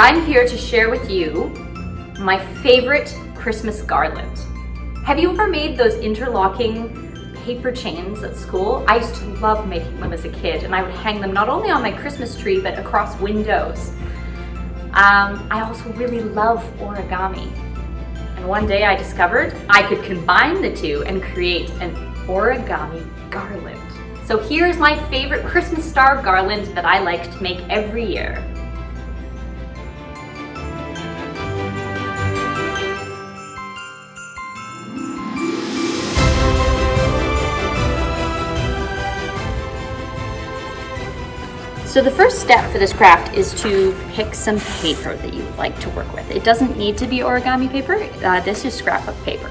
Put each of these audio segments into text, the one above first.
I'm here to share with you my favorite Christmas garland. Have you ever made those interlocking paper chains at school? I used to love making them as a kid, and I would hang them not only on my Christmas tree but across windows. I also really love origami. And one day I discovered I could combine the two and create an origami garland. So here's my favorite Christmas star garland that I like to make every year. So the first step for this craft is to pick some paper that you would like to work with. It doesn't need to be origami paper. This is scrapbook paper.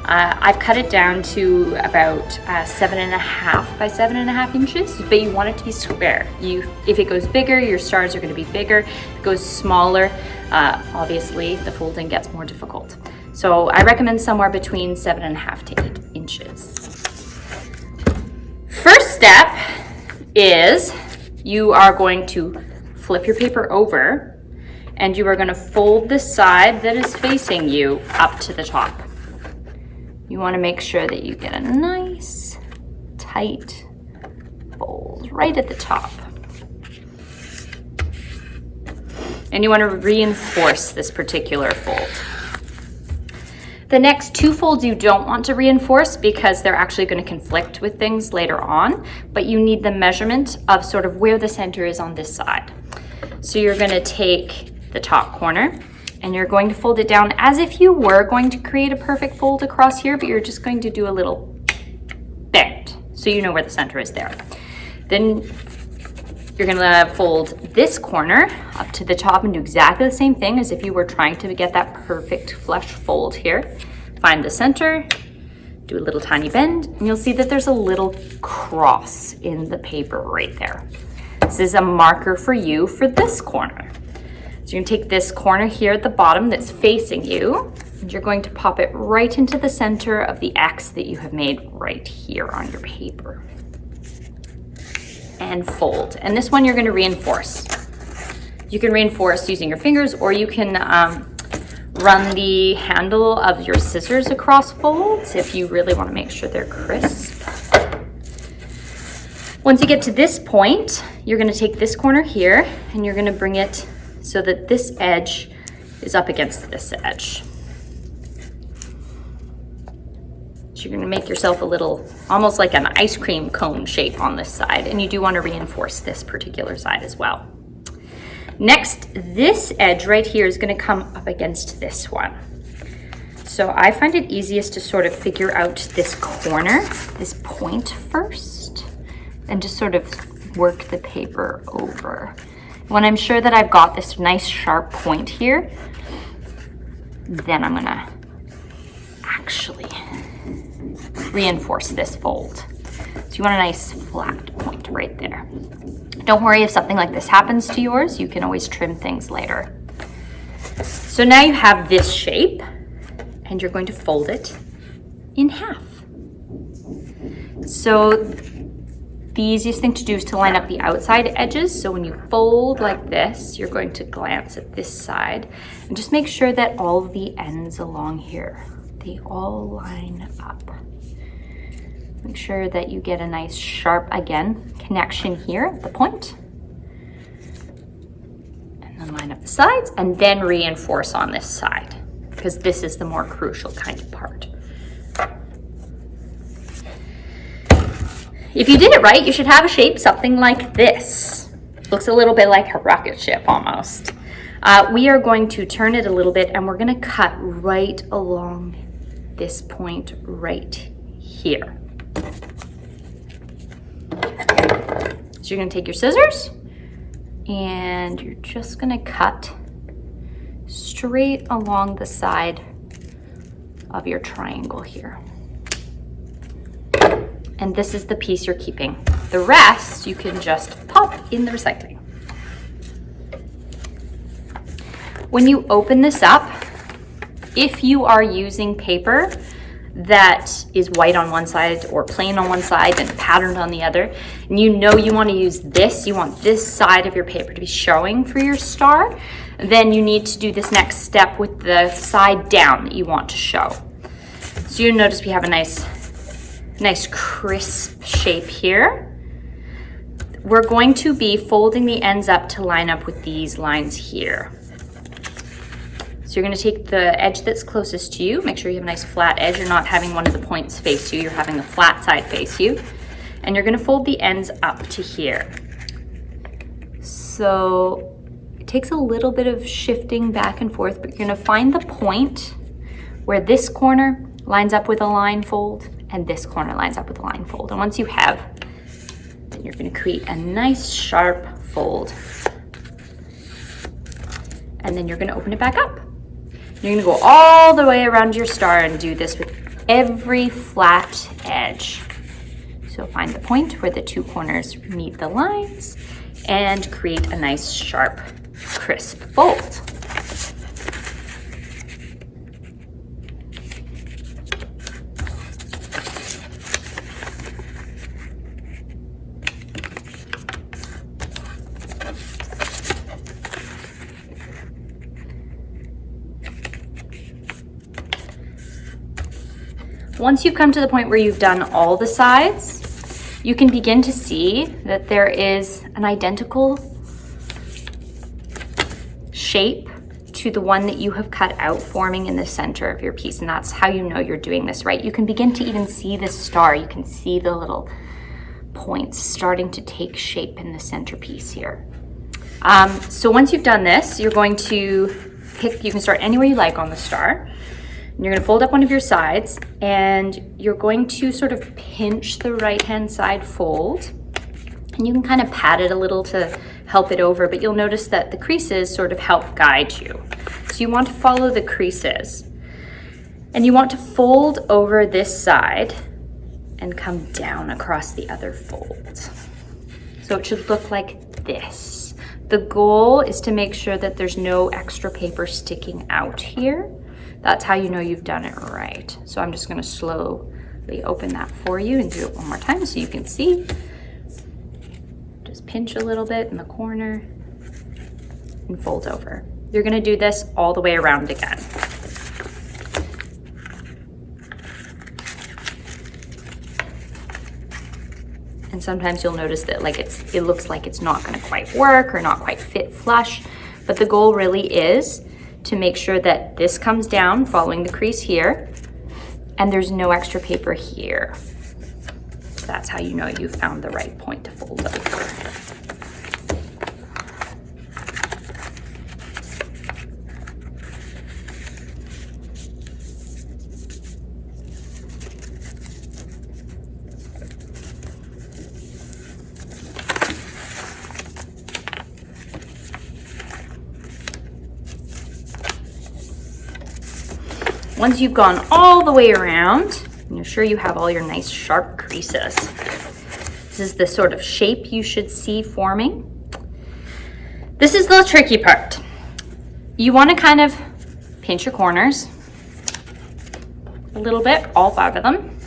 I've cut it down to about 7.5 by 7.5 inches, but you want it to be square. If it goes bigger, your stars are going to be bigger. If it goes smaller, obviously the folding gets more difficult. So I recommend somewhere between 7.5 to 8 inches. First step is you are going to flip your paper over and you are going to fold the side that is facing you up to the top. You want to make sure that you get a nice tight fold right at the top. And you want to reinforce this particular fold. The next two folds you don't want to reinforce because they're actually going to conflict with things later on, but you need the measurement of sort of where the center is on this side. So you're going to take the top corner and you're going to fold it down as if you were going to create a perfect fold across here, but you're just going to do a little bend so you know where the center is there. Then you're going to fold this corner up to the top and do exactly the same thing as if you were trying to get that perfect flush fold here. Find the center, do a little tiny bend, and you'll see that there's a little cross in the paper right there. This is a marker for you for this corner. So you're going to take this corner here at the bottom that's facing you, and you're going to pop it right into the center of the X that you have made right here on your paper. And fold. And this one you're going to reinforce. You can reinforce using your fingers, or you can run the handle of your scissors across folds if you really want to make sure they're crisp. Once you get to this point, you're going to take this corner here and you're going to bring it so that this edge is up against this edge. So you're going to make yourself a little, almost like an ice cream cone shape on this side, and you do want to reinforce this particular side as well. Next, this edge right here is going to come up against this one. So I find it easiest to sort of figure out this corner, this point first, and just sort of work the paper over. When I'm sure that I've got this nice sharp point here, then I'm going to actually reinforce this fold. So you want a nice flat point right there. Don't worry if something like this happens to yours, you can always trim things later. So now you have this shape and you're going to fold it in half. So the easiest thing to do is to line up the outside edges. So when you fold like this, you're going to glance at this side and just make sure that all of the ends along here, they all line up. Make sure that you get a nice sharp, again, connection here at the point. And then line up the sides and then reinforce on this side because this is the more crucial kind of part. If you did it right, you should have a shape something like this. Looks a little bit like a rocket ship almost. We are going to turn it a little bit and we're going to cut right along this point right here. So you're going to take your scissors and you're just going to cut straight along the side of your triangle here. And this is the piece you're keeping. The rest you can just pop in the recycling. When you open this up, if you are using paper that is white on one side or plain on one side and patterned on the other, and you know you want to use this, you want this side of your paper to be showing for your star, then you need to do this next step with the side down that you want to show. So you notice we have a nice crisp shape here. We're going to be folding the ends up to line up with these lines here. So you're going to take the edge that's closest to you, make sure you have a nice flat edge, you're not having one of the points face you, you're having the flat side face you, and you're going to fold the ends up to here. So it takes a little bit of shifting back and forth, but you're going to find the point where this corner lines up with a line fold and this corner lines up with a line fold. And once you have, then you're going to create a nice sharp fold. And then you're going to open it back up. You're going to go all the way around your star and do this with every flat edge. So find the point where the two corners meet the lines and create a nice sharp crisp fold. Once you've come to the point where you've done all the sides, you can begin to see that there is an identical shape to the one that you have cut out forming in the center of your piece, and that's how you know you're doing this right. You can begin to even see the star. You can see the little points starting to take shape in the centerpiece here. So once you've done this, you're going to pick, you can start anywhere you like on the star. And you're going to fold up one of your sides and you're going to sort of pinch the right-hand side fold. And you can kind of pat it a little to help it over, but you'll notice that the creases sort of help guide you. So you want to follow the creases. And you want to fold over this side and come down across the other fold. So it should look like this. The goal is to make sure that there's no extra paper sticking out here. That's how you know you've done it right. So I'm just going to slowly open that for you and do it one more time so you can see. Just pinch a little bit in the corner and fold over. You're going to do this all the way around again. And sometimes you'll notice that it looks like it's not going to quite work or not quite fit flush, but the goal really is to make sure that this comes down following the crease here and there's no extra paper here. That's how you know you've found the right point to fold over. Once you've gone all the way around, and you're sure you have all your nice sharp creases, this is the sort of shape you should see forming. This is the tricky part. You want to kind of pinch your corners a little bit, all 5 of them.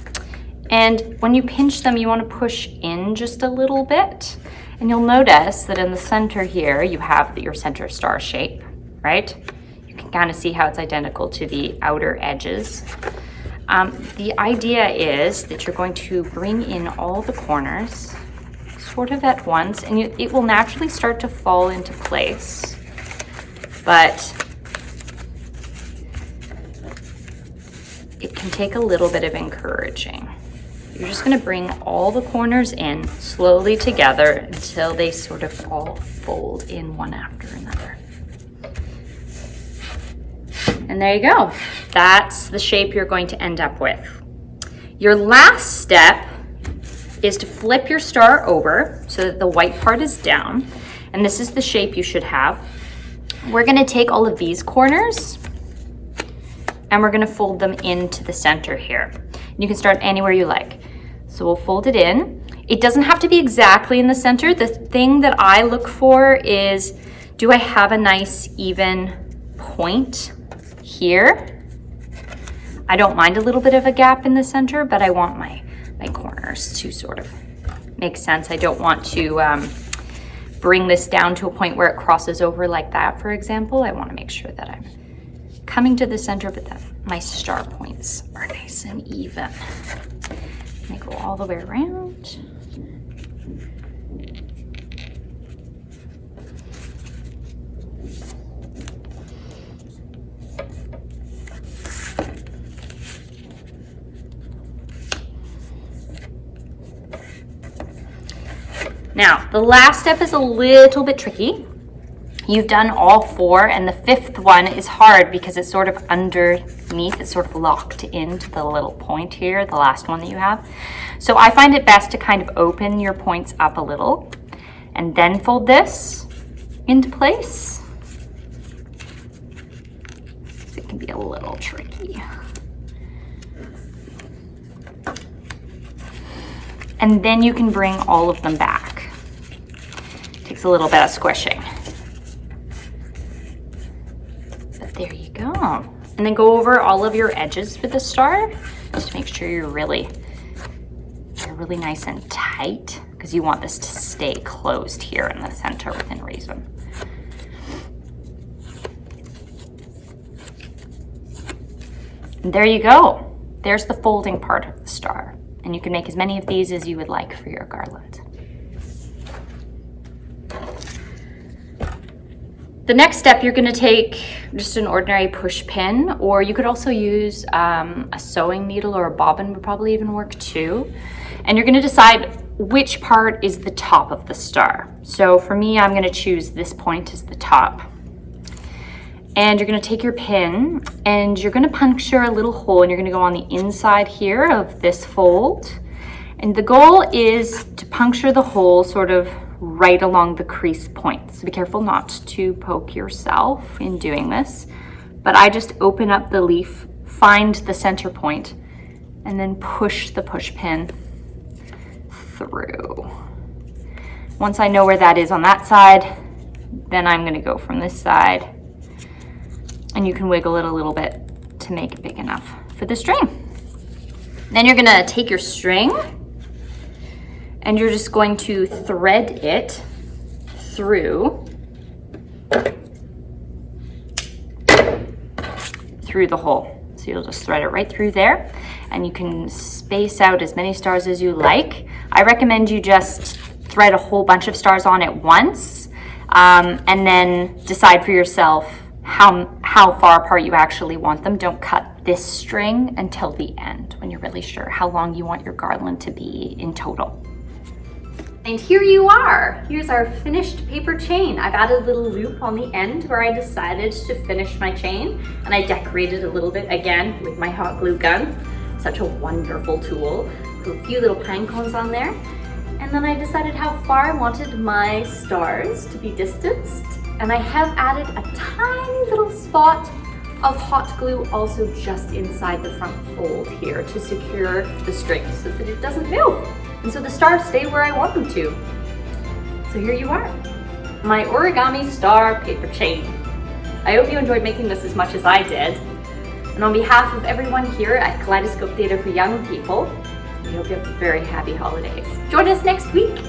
And when you pinch them, you want to push in just a little bit. And you'll notice that in the center here, you have your center star shape, right? Kind of see how it's identical to the outer edges. The idea is that you're going to bring in all the corners sort of at once, and it will naturally start to fall into place. But it can take a little bit of encouraging. You're just going to bring all the corners in slowly together until they sort of all fold in one after another. And there you go. That's the shape you're going to end up with. Your last step is to flip your star over so that the white part is down. And this is the shape you should have. We're going to take all of these corners and we're going to fold them into the center here. You can start anywhere you like. So we'll fold it in. It doesn't have to be exactly in the center. The thing that I look for is, do I have a nice even point here? I don't mind a little bit of a gap in the center, but I want my corners to sort of make sense. I don't want to bring this down to a point where it crosses over like that, for example. I want to make sure that I'm coming to the center, but that my star points are nice and even. I go all the way around. Now, the last step is a little bit tricky. You've done all 4, and the 5th one is hard because it's sort of underneath, it's sort of locked into the little point here, the last one that you have. So I find it best to kind of open your points up a little and then fold this into place. It can be a little tricky. And then you can bring all of them back. Takes a little bit of squishing. But there you go. And then go over all of your edges with the star, just to make sure you're really nice and tight, because you want this to stay closed here in the center within reason. And there you go. There's the folding part of the star. And you can make as many of these as you would like for your garland. The next step, you're going to take just an ordinary push pin, or you could also use a sewing needle, or a bobbin would probably even work too. And you're going to decide which part is the top of the star. So for me, I'm going to choose this point as the top. And you're going to take your pin and you're going to puncture a little hole, and you're going to go on the inside here of this fold. And the goal is to puncture the hole sort of right along the crease point. So be careful not to poke yourself in doing this. But I just open up the leaf, find the center point, and then push the push pin through. Once I know where that is on that side, then I'm going to go from this side. And you can wiggle it a little bit to make it big enough for the string. Then you're going to take your string and you're just going to thread it through the hole. So you'll just thread it right through there, and you can space out as many stars as you like. I recommend you just thread a whole bunch of stars on at once, and then decide for yourself how far apart you actually want them. Don't cut this string until the end when you're really sure how long you want your garland to be in total. And here you are. Here's our finished paper chain. I've added a little loop on the end where I decided to finish my chain, and I decorated a little bit again with my hot glue gun. Such a wonderful tool. Put a few little pine cones on there. And then I decided how far I wanted my stars to be distanced. And I have added a tiny little spot of hot glue also just inside the front fold here to secure the string so that it doesn't move. And so the stars stay where I want them to. So here you are, my origami star paper chain. I hope you enjoyed making this as much as I did. And on behalf of everyone here at Kaleidoscope Theatre for Young People, we hope you have very happy holidays. Join us next week.